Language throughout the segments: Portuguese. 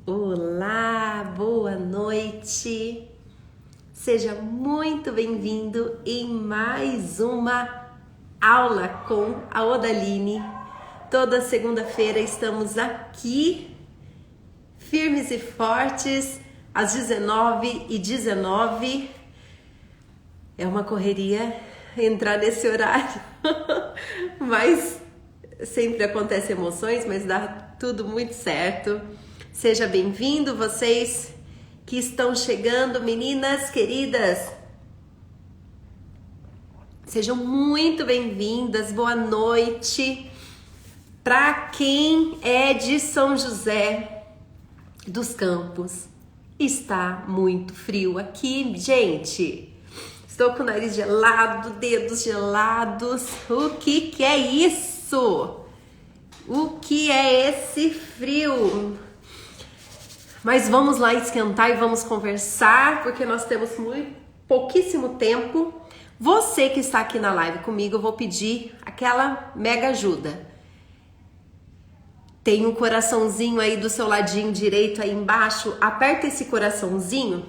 Olá, boa noite. Seja muito bem-vindo em mais uma aula com a Odaline. Toda segunda-feira estamos aqui, firmes e fortes, às 19h19. É uma correria entrar nesse horário, mas sempre acontecem emoções, mas dá tudo muito certo. Seja bem-vindo, vocês que estão chegando, meninas queridas. Sejam muito bem-vindas, boa noite. Para quem é de São José dos Campos, está muito frio aqui, gente. Estou com o nariz gelado, dedos gelados. O que é isso? O que é esse frio? Mas vamos lá esquentar e vamos conversar, porque nós temos pouquíssimo tempo. Você que está aqui na live comigo, eu vou pedir aquela mega ajuda. Tem um coraçãozinho aí do seu ladinho direito aí embaixo. Aperta esse coraçãozinho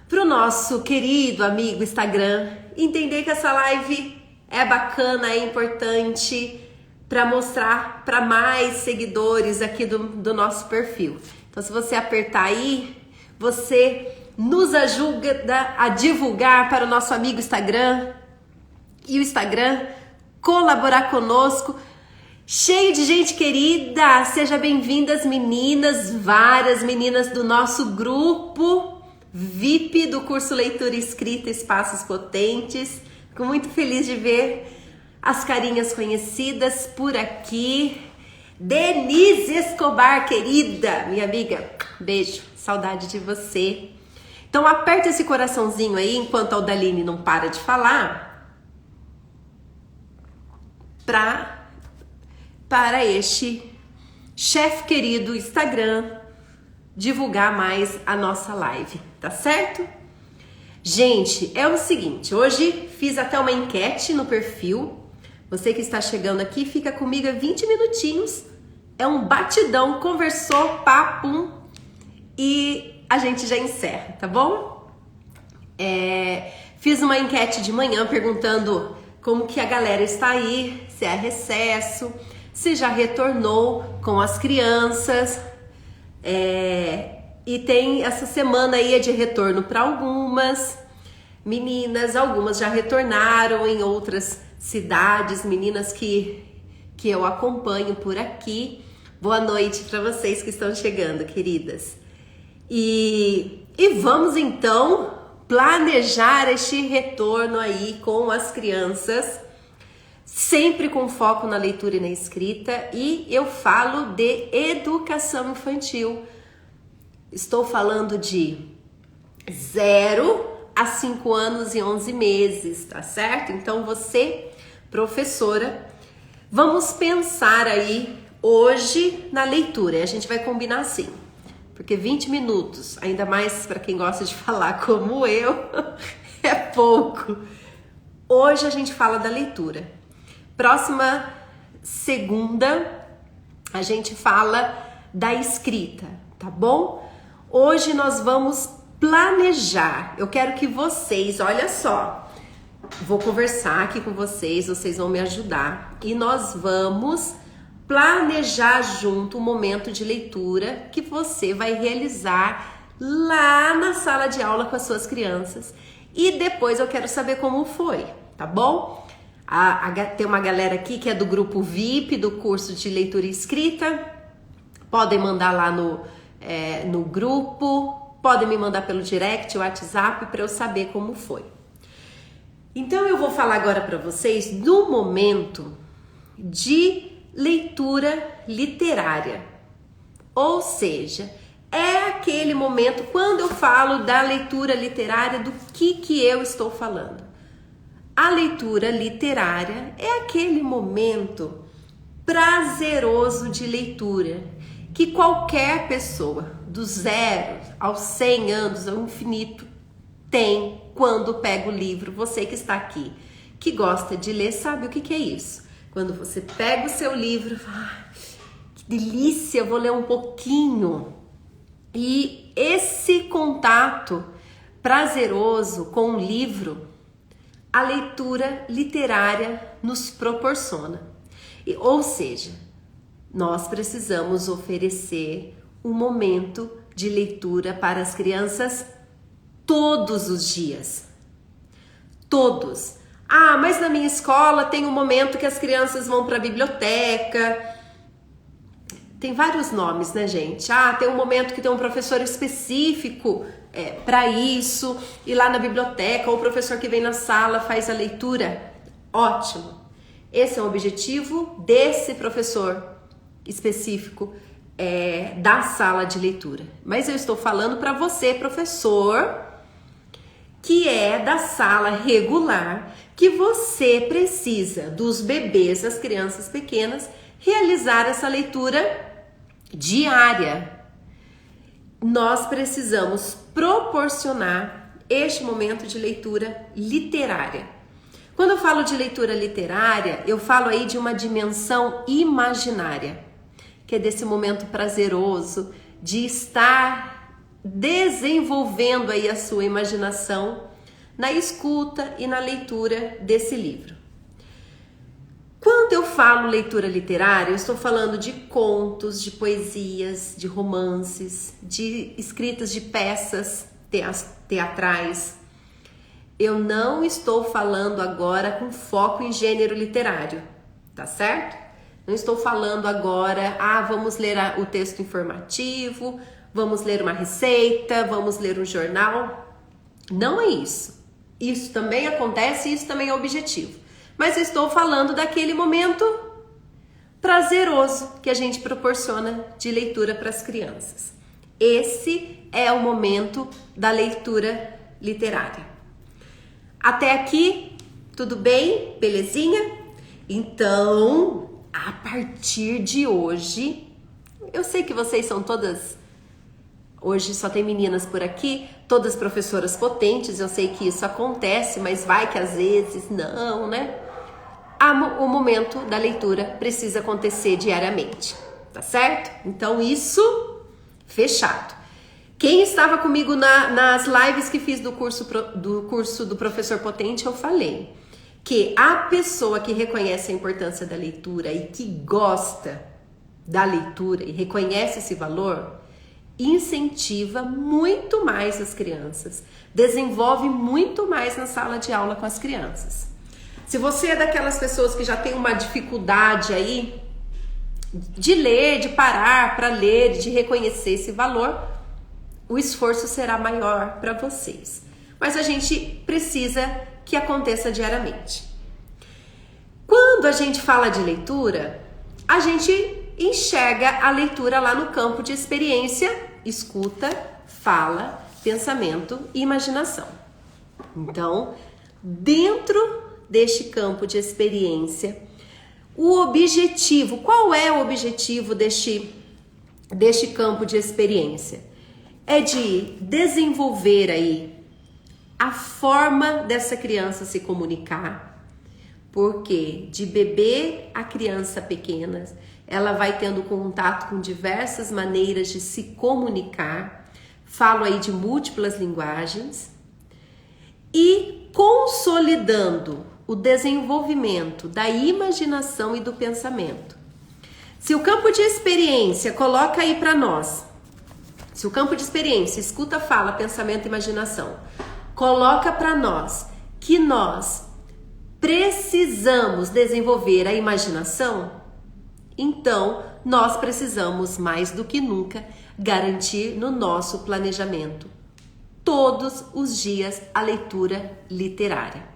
para o nosso querido amigo Instagram entender que essa live é bacana, é importante para mostrar para mais seguidores aqui do nosso perfil. Então, se você apertar aí, você nos ajuda a divulgar para o nosso amigo Instagram e o Instagram colaborar conosco. Cheio de gente querida, seja bem-vindas meninas, várias meninas do nosso grupo VIP do curso Leitura e Escrita Espaços Potentes. Fico muito feliz de ver as carinhas conhecidas por aqui. Denise Escobar, querida, minha amiga, beijo, saudade de você. Então aperta esse coraçãozinho aí enquanto a Odaline não para de falar para este chefe querido Instagram divulgar mais a nossa live, tá certo? Gente, é o seguinte, hoje fiz até uma enquete no perfil. Você que está chegando aqui, fica comigo 20 minutinhos. É um batidão, conversou, papo e a gente já encerra, tá bom? Fiz uma enquete de manhã perguntando como que a galera está aí, se é recesso, se já retornou com as crianças. E tem essa semana aí de retorno para algumas meninas, algumas já retornaram em outras cidades, meninas que eu acompanho por aqui. Boa noite para vocês que estão chegando, queridas. E vamos então planejar este retorno aí com as crianças, sempre com foco na leitura e na escrita, e eu falo de educação infantil. Estou falando de 0 a 5 anos e 11 meses, tá certo? Então você, professora, vamos pensar aí hoje na leitura. A gente vai combinar assim, porque 20 minutos, ainda mais para quem gosta de falar como eu, é pouco. Hoje a gente fala da leitura. Próxima segunda a gente fala da escrita, tá bom? Hoje nós vamos planejar. Eu quero que vocês, olha só, vou conversar aqui com vocês, vocês vão me ajudar e nós vamos planejar junto um momento de leitura que você vai realizar lá na sala de aula com as suas crianças. E depois eu quero saber como foi, tá bom? Tem uma galera aqui que é do grupo VIP, do curso de leitura e escrita. Podem mandar lá no grupo, podem me mandar pelo direct, o WhatsApp, para eu saber como foi. Então eu vou falar agora para vocês do momento de leitura literária. Ou seja, é aquele momento, quando eu falo da leitura literária, do que eu estou falando? A leitura literária é aquele momento prazeroso de leitura que qualquer pessoa, do 0 aos 100 anos, ao infinito, tem quando pega o livro. Você que está aqui, que gosta de ler, sabe o que é isso? Quando você pega o seu livro, que delícia, eu vou ler um pouquinho. E esse contato prazeroso com o livro, a leitura literária nos proporciona. Ou seja, nós precisamos oferecer um momento de leitura para as crianças todos os dias. Todos. Ah, mas na minha escola tem um momento que as crianças vão para a biblioteca. Tem vários nomes, né, gente? Ah, tem um momento que tem um professor específico para isso, e lá na biblioteca, ou o professor que vem na sala faz a leitura. Ótimo. Esse é o objetivo desse professor específico da sala de leitura. Mas eu estou falando para você, professor, que é da sala regular, que você precisa dos bebês, das crianças pequenas, realizar essa leitura diária. Nós precisamos proporcionar este momento de leitura literária. Quando eu falo de leitura literária, eu falo aí de uma dimensão imaginária, que é desse momento prazeroso de estar desenvolvendo aí a sua imaginação na escuta e na leitura desse livro. Quando eu falo leitura literária, eu estou falando de contos, de poesias, de romances, de escritas de peças teatrais. Eu não estou falando agora com foco em gênero literário, tá certo? Não estou falando agora, vamos ler o texto informativo, vamos ler uma receita, vamos ler um jornal. Não é isso. Isso também acontece, isso também é objetivo. Mas eu estou falando daquele momento prazeroso que a gente proporciona de leitura para as crianças. Esse é o momento da leitura literária. Até aqui, tudo bem? Belezinha? Então, a partir de hoje, eu sei que vocês são todas, hoje só tem meninas por aqui, todas professoras potentes, eu sei que isso acontece, mas vai que às vezes não, né? O momento da leitura precisa acontecer diariamente, tá certo? Então isso, fechado. Quem estava comigo nas lives que fiz do curso do Professor Potente, eu falei que a pessoa que reconhece a importância da leitura e que gosta da leitura e reconhece esse valor, incentiva muito mais as crianças, desenvolve muito mais na sala de aula com as crianças. Se você é daquelas pessoas que já tem uma dificuldade aí de ler, de parar para ler, de reconhecer esse valor, o esforço será maior para vocês. Mas a gente precisa que aconteça diariamente. Quando a gente fala de leitura, a gente enxerga a leitura lá no campo de experiência, escuta, fala, pensamento e imaginação. Então, dentro deste campo de experiência, o objetivo, qual é o objetivo deste campo de experiência? É de desenvolver aí a forma dessa criança se comunicar, porque de bebê a criança pequena, ela vai tendo contato com diversas maneiras de se comunicar, falo aí de múltiplas linguagens, e consolidando o desenvolvimento da imaginação e do pensamento. Se o campo de experiência coloca aí para nós, se o campo de experiência, escuta, fala, pensamento e imaginação, coloca para nós que nós precisamos desenvolver a imaginação, então nós precisamos mais do que nunca garantir no nosso planejamento todos os dias a leitura literária.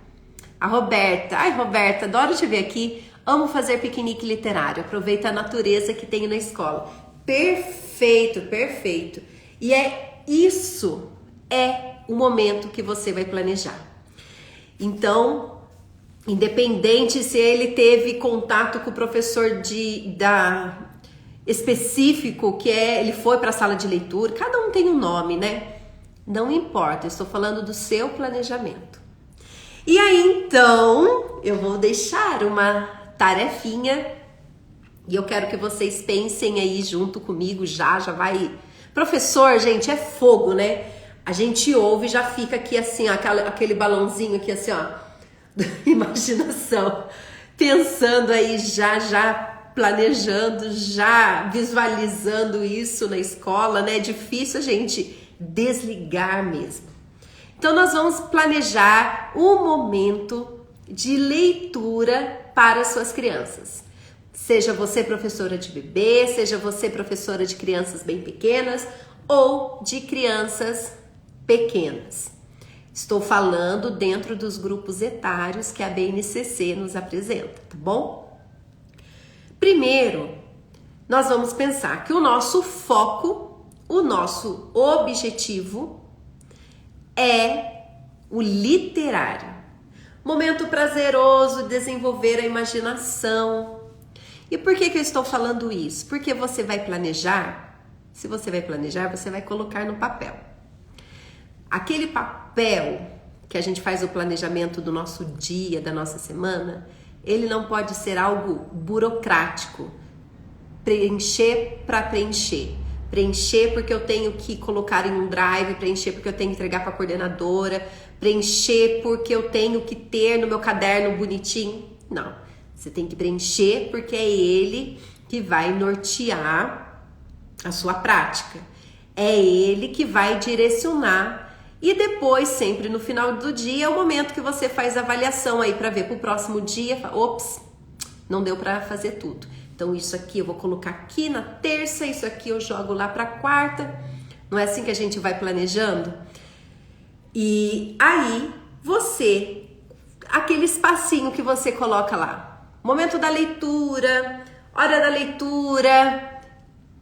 A Roberta, Roberta, adoro te ver aqui, amo fazer piquenique literário, aproveita a natureza que tenho na escola. Perfeito, perfeito. E isso é o momento que você vai planejar. Então, independente se ele teve contato com o professor específico, ele foi para a sala de leitura, cada um tem um nome, né? Não importa, eu estou falando do seu planejamento. E aí, então, eu vou deixar uma tarefinha e eu quero que vocês pensem aí junto comigo, já vai Professor, gente, é fogo, né? A gente ouve e já fica aqui assim, ó, aquele balãozinho aqui assim, ó, imaginação, pensando aí, já planejando, já visualizando isso na escola, né? É difícil a gente desligar mesmo. Então nós vamos planejar um momento de leitura para as suas crianças. Seja você professora de bebê, seja você professora de crianças bem pequenas ou de crianças pequenas. Estou falando dentro dos grupos etários que a BNCC nos apresenta, tá bom? Primeiro, nós vamos pensar que o nosso foco, o nosso objetivo é o literário. Momento prazeroso, desenvolver a imaginação. E por que eu estou falando isso? Porque você vai planejar, se você vai planejar, você vai colocar no papel. Aquele papel que a gente faz o planejamento do nosso dia, da nossa semana, ele não pode ser algo burocrático. Preencher para preencher. Preencher porque eu tenho que colocar em um drive, preencher porque eu tenho que entregar para a coordenadora, preencher porque eu tenho que ter no meu caderno bonitinho. Não, você tem que preencher porque é ele que vai nortear a sua prática. É ele que vai direcionar. E depois, sempre no final do dia, é o momento que você faz a avaliação aí para ver para o próximo dia. Ops, não deu para fazer tudo. Então isso aqui eu vou colocar aqui na terça, isso aqui eu jogo lá para quarta. Não é assim que a gente vai planejando? E aí você, aquele espacinho que você coloca lá, momento da leitura, hora da leitura,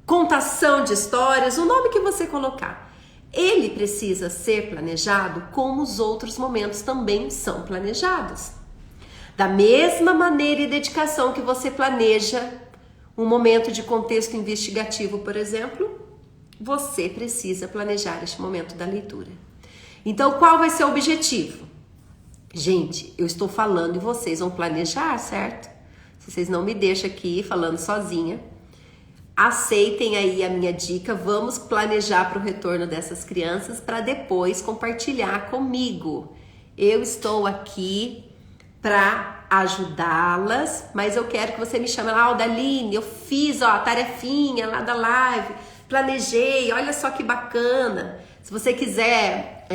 contação de histórias, o nome que você colocar. Ele precisa ser planejado como os outros momentos também são planejados. Da mesma maneira e dedicação que você planeja um momento de contexto investigativo, por exemplo, você precisa planejar este momento da leitura. Então, qual vai ser o objetivo? Gente, eu estou falando e vocês vão planejar, certo? Se vocês não me deixam aqui falando sozinha, aceitem aí a minha dica, vamos planejar para o retorno dessas crianças para depois compartilhar comigo. Eu estou aqui para ajudá-las, mas eu quero que você me chame lá, Daline, eu fiz a tarefinha lá da live, planejei, olha só que bacana. Se você quiser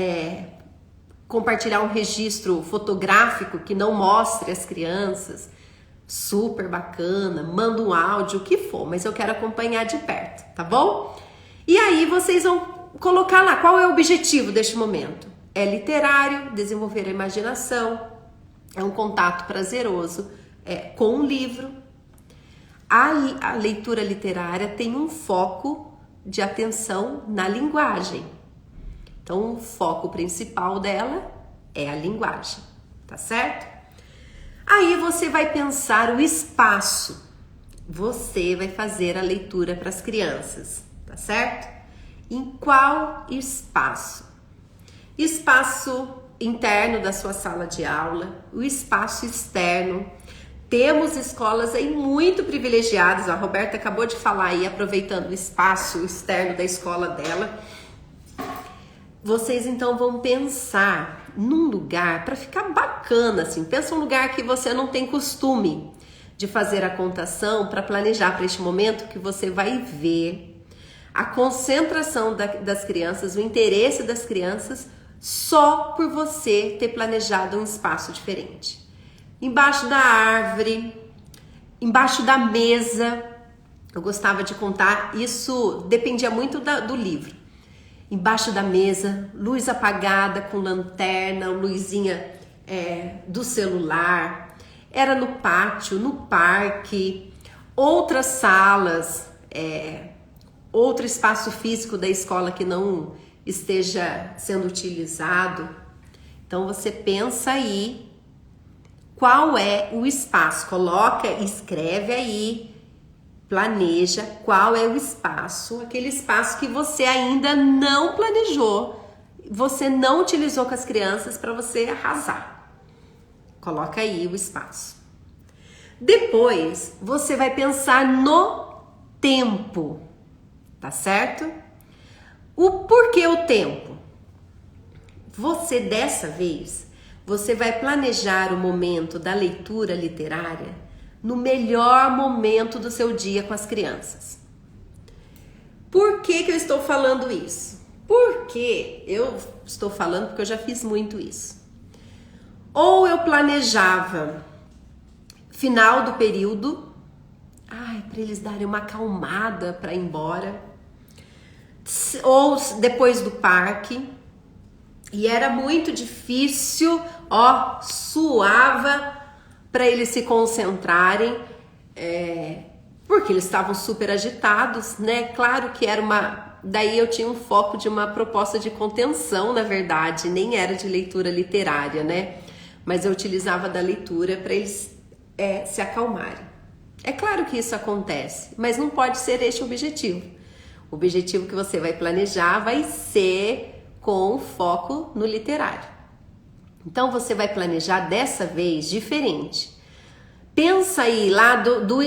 compartilhar um registro fotográfico que não mostre as crianças, super bacana, manda um áudio, o que for, mas eu quero acompanhar de perto, tá bom? E aí vocês vão colocar lá, qual é o objetivo deste momento? É literário, desenvolver a imaginação, é um contato prazeroso com um livro. Aí a leitura literária tem um foco de atenção na linguagem. Então o foco principal dela é a linguagem, tá certo? Aí você vai pensar o espaço. Você vai fazer a leitura para as crianças, tá certo? Em qual espaço? Espaço interno da sua sala de aula, o espaço externo. Temos escolas aí muito privilegiadas, a Roberta acabou de falar aí, aproveitando o espaço externo da escola dela. Vocês então vão pensar num lugar para ficar bacana, assim. Pensa um lugar que você não tem costume de fazer a contação para planejar para este momento que você vai ver a concentração das crianças, o interesse das crianças só por você ter planejado um espaço diferente. Embaixo da árvore, embaixo da mesa, eu gostava de contar, isso dependia muito do livro. Embaixo da mesa, luz apagada com lanterna, luzinha do celular. Era no pátio, no parque, outras salas, outro espaço físico da escola que não esteja sendo utilizado. Então você pensa aí qual é o espaço, coloca, escreve aí, planeja qual é o espaço, aquele espaço que você ainda não planejou, você não utilizou com as crianças para você arrasar. Coloca aí o espaço. Depois, você vai pensar no tempo, tá certo? tempo. Você, dessa vez, você vai planejar o momento da leitura literária no melhor momento do seu dia com as crianças. Por que eu estou falando isso? Porque eu estou falando porque eu já fiz muito isso. Ou eu planejava final do período, para eles darem uma acalmada para ir embora, ou depois do parque, e era muito difícil, suava para eles se concentrarem, porque eles estavam super agitados, né? Claro que daí eu tinha um foco de uma proposta de contenção, na verdade, nem era de leitura literária, né? Mas eu utilizava da leitura para eles se acalmarem. É claro que isso acontece, mas não pode ser este o objetivo. O objetivo que você vai planejar vai ser com foco no literário. Então você vai planejar dessa vez diferente. Pensa aí lá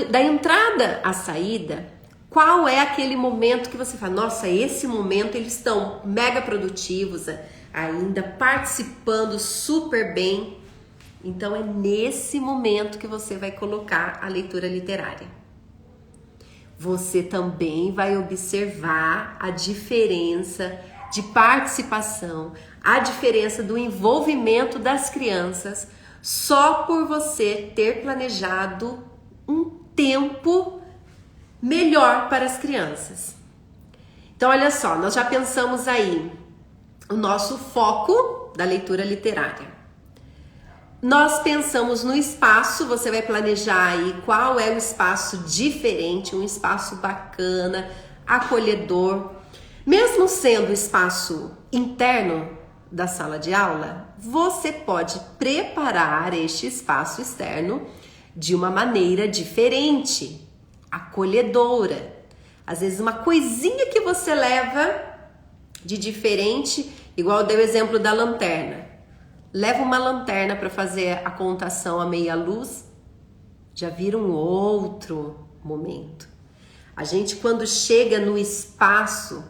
da entrada à saída, qual é aquele momento que você fala, nossa, esse momento eles estão mega produtivos ainda, participando super bem. Então é nesse momento que você vai colocar a leitura literária. Você também vai observar a diferença de participação, a diferença do envolvimento das crianças só por você ter planejado um tempo melhor para as crianças. Então olha só, nós já pensamos aí o nosso foco da leitura literária. Nós pensamos no espaço, você vai planejar aí qual é o espaço diferente, um espaço bacana, acolhedor. Mesmo sendo o espaço interno da sala de aula, você pode preparar este espaço externo de uma maneira diferente, acolhedora. Às vezes uma coisinha que você leva de diferente, igual eu dei o exemplo da lanterna. Leva uma lanterna para fazer a contação à meia luz, já vira um outro momento. A gente, quando chega no espaço,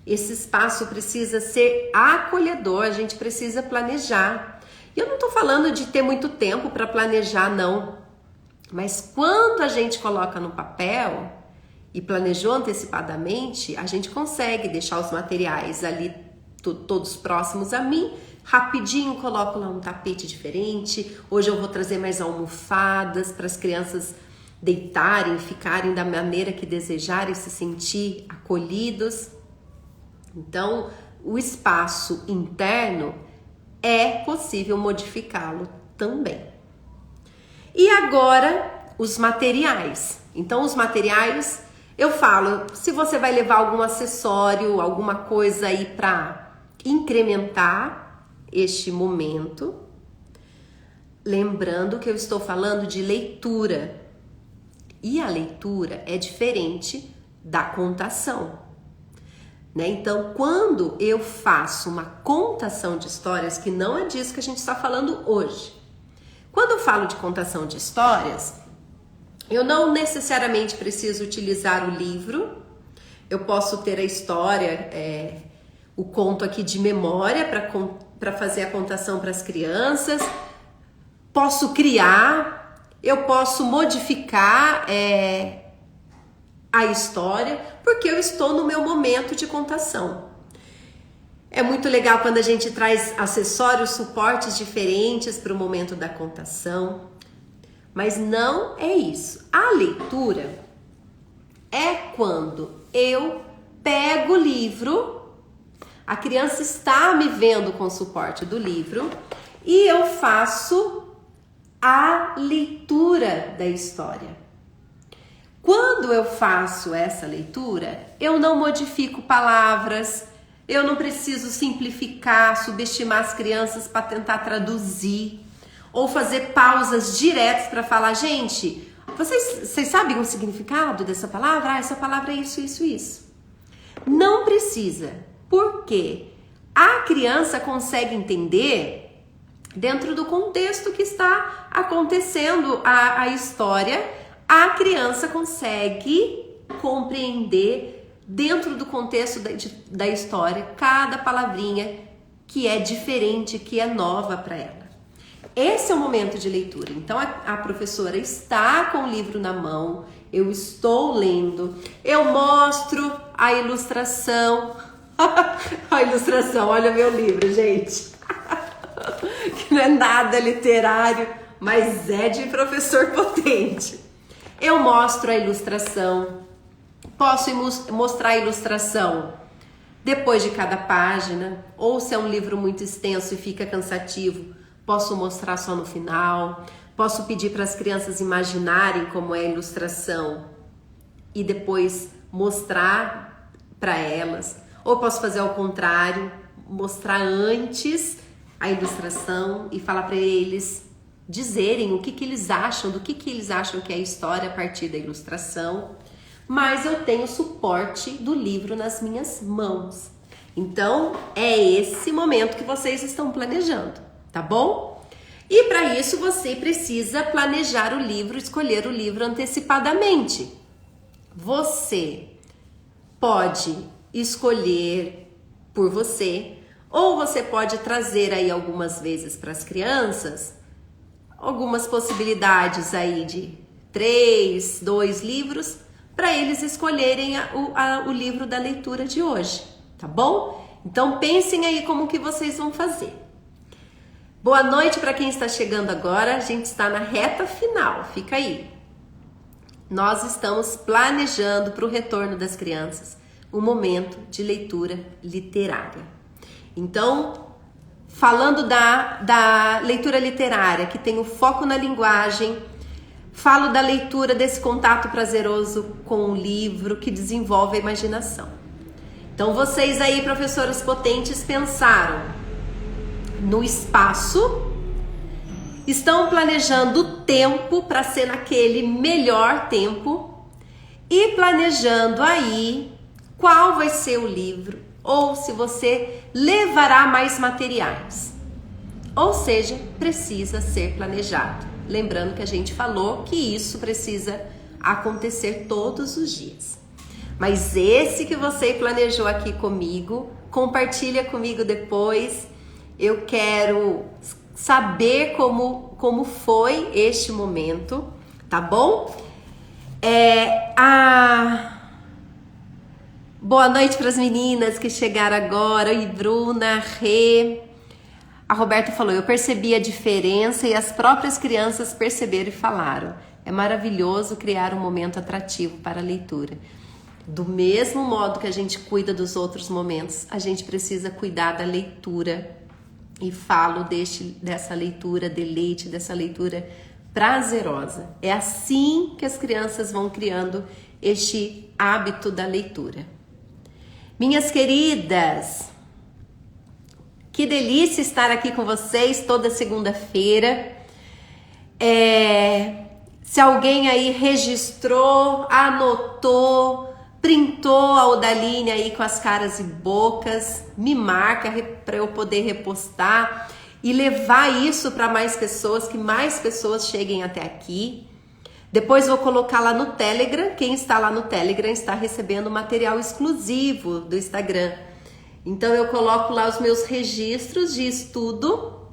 esse espaço precisa ser acolhedor, a gente precisa planejar. E eu não estou falando de ter muito tempo para planejar, não. Mas quando a gente coloca no papel e planejou antecipadamente, a gente consegue deixar os materiais ali todos próximos a mim. Rapidinho coloco lá um tapete diferente. Hoje eu vou trazer mais almofadas para as crianças deitarem, ficarem da maneira que desejarem, se sentir acolhidos. Então, o espaço interno é possível modificá-lo também. E agora, os materiais. Então, os materiais, eu falo, se você vai levar algum acessório, alguma coisa aí para incrementar este momento, lembrando que eu estou falando de leitura. E a leitura é diferente da contação. Né? Então, quando eu faço uma contação de histórias, que não é disso que a gente está falando hoje. Quando eu falo de contação de histórias, eu não necessariamente preciso utilizar o livro. Eu posso ter a história, o conto aqui de memória para fazer a contação para as crianças. Posso criar, eu posso modificar a história, porque eu estou no meu momento de contação. É muito legal quando a gente traz acessórios, suportes diferentes para o momento da contação, mas não é isso. A leitura é quando eu pego o livro, a criança está me vendo com o suporte do livro e eu faço a leitura da história. Quando eu faço essa leitura, eu não modifico palavras, eu não preciso simplificar, subestimar as crianças para tentar traduzir ou fazer pausas diretas para falar, gente, vocês sabem o significado dessa palavra? Essa palavra é isso, isso, isso. Não precisa, porque a criança consegue entender dentro do contexto que está acontecendo a história. A criança consegue compreender dentro do contexto da história, cada palavrinha que é diferente, que é nova para ela. Esse é o momento de leitura. Então a professora está com o livro na mão, eu estou lendo, eu mostro a ilustração. A ilustração, olha o meu livro, gente. Que não é nada literário, mas é de professor potente. Eu mostro a ilustração. Posso mostrar a ilustração depois de cada página, ou se é um livro muito extenso e fica cansativo, posso mostrar só no final. Posso pedir para as crianças imaginarem como é a ilustração e depois mostrar para elas. Ou posso fazer ao contrário, mostrar antes a ilustração e falar para eles dizerem o que eles acham, do que eles acham que é a história a partir da ilustração. Mas eu tenho o suporte do livro nas minhas mãos. Então, é esse momento que vocês estão planejando, tá bom? E para isso você precisa planejar o livro, escolher o livro antecipadamente. Você pode escolher por você, ou você pode trazer aí algumas vezes para as crianças algumas possibilidades aí de 3, 2 livros para eles escolherem o livro da leitura de hoje, tá bom? Então pensem aí como que vocês vão fazer. Boa noite para quem está chegando agora, a gente está na reta final, fica aí. Nós estamos planejando para o retorno das crianças um momento de leitura literária. Então, falando da leitura literária, que tem o foco na linguagem, falo da leitura desse contato prazeroso com o livro que desenvolve a imaginação. Então, vocês aí, professoras potentes, pensaram no espaço, estão planejando o tempo para ser naquele melhor tempo e planejando aí qual vai ser o livro ou se você levará mais materiais. Ou seja, precisa ser planejado. Lembrando que a gente falou que isso precisa acontecer todos os dias. Mas esse que você planejou aqui comigo, compartilha comigo depois. Eu quero saber como foi este momento, tá bom? Boa noite para as meninas que chegaram agora. Oi, Bruna, Rê. A Roberta falou, eu percebi a diferença e as próprias crianças perceberam e falaram. É maravilhoso criar um momento atrativo para a leitura. Do mesmo modo que a gente cuida dos outros momentos, a gente precisa cuidar da leitura. E falo dessa leitura deleite, dessa leitura prazerosa. É assim que as crianças vão criando este hábito da leitura. Minhas queridas, que delícia estar aqui com vocês toda segunda-feira. Se alguém aí registrou, anotou, printou a Odaline aí com as caras e bocas, me marca para eu poder repostar e levar isso para mais pessoas, que mais pessoas cheguem até aqui. Depois vou colocar lá no Telegram, quem está lá no Telegram está recebendo material exclusivo do Instagram. Então eu coloco lá os meus registros de estudo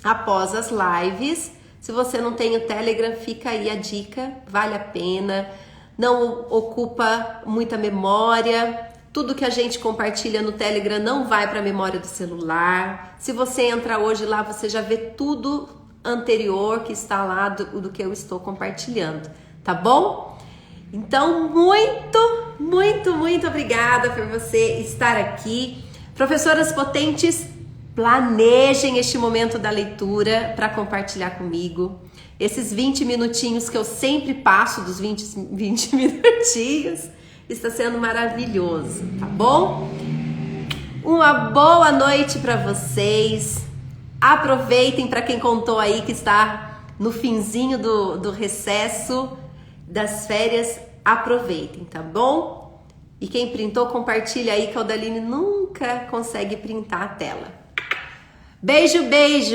após as lives. Se você não tem o Telegram, fica aí a dica, vale a pena. Não ocupa muita memória, tudo que a gente compartilha no Telegram não vai para a memória do celular. Se você entra hoje lá, você já vê tudo anterior que está lá do que eu estou compartilhando, tá bom? Então, muito obrigada por você estar aqui. Professoras potentes, planejem este momento da leitura para compartilhar comigo. Esses 20 minutinhos que eu sempre passo dos 20 minutinhos, está sendo maravilhoso, tá bom? Uma boa noite para vocês. Aproveitem, para quem contou aí que está no finzinho do recesso das férias, aproveitem, tá bom? E quem printou, compartilha aí que a Odaline nunca consegue printar a tela. Beijo,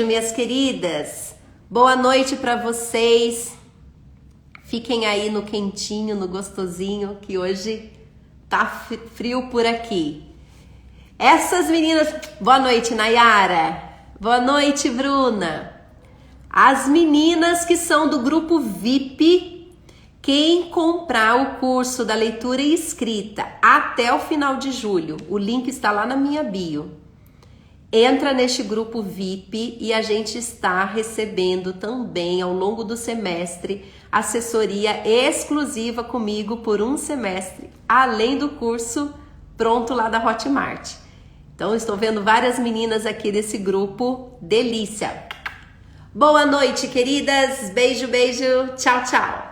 minhas queridas. Boa noite para vocês. Fiquem aí no quentinho, no gostosinho, que hoje Tá frio por aqui. Essas meninas... Boa noite, Nayara. Boa noite, Bruna. As meninas que são do grupo VIP, quem comprar o curso da leitura e escrita até o final de julho, o link está lá na minha bio. Entra neste grupo VIP e a gente está recebendo também ao longo do semestre assessoria exclusiva comigo por um semestre, além do curso pronto lá da Hotmart. Então, eu estou vendo várias meninas aqui desse grupo. Delícia! Boa noite, queridas. Beijo, beijo. Tchau, tchau.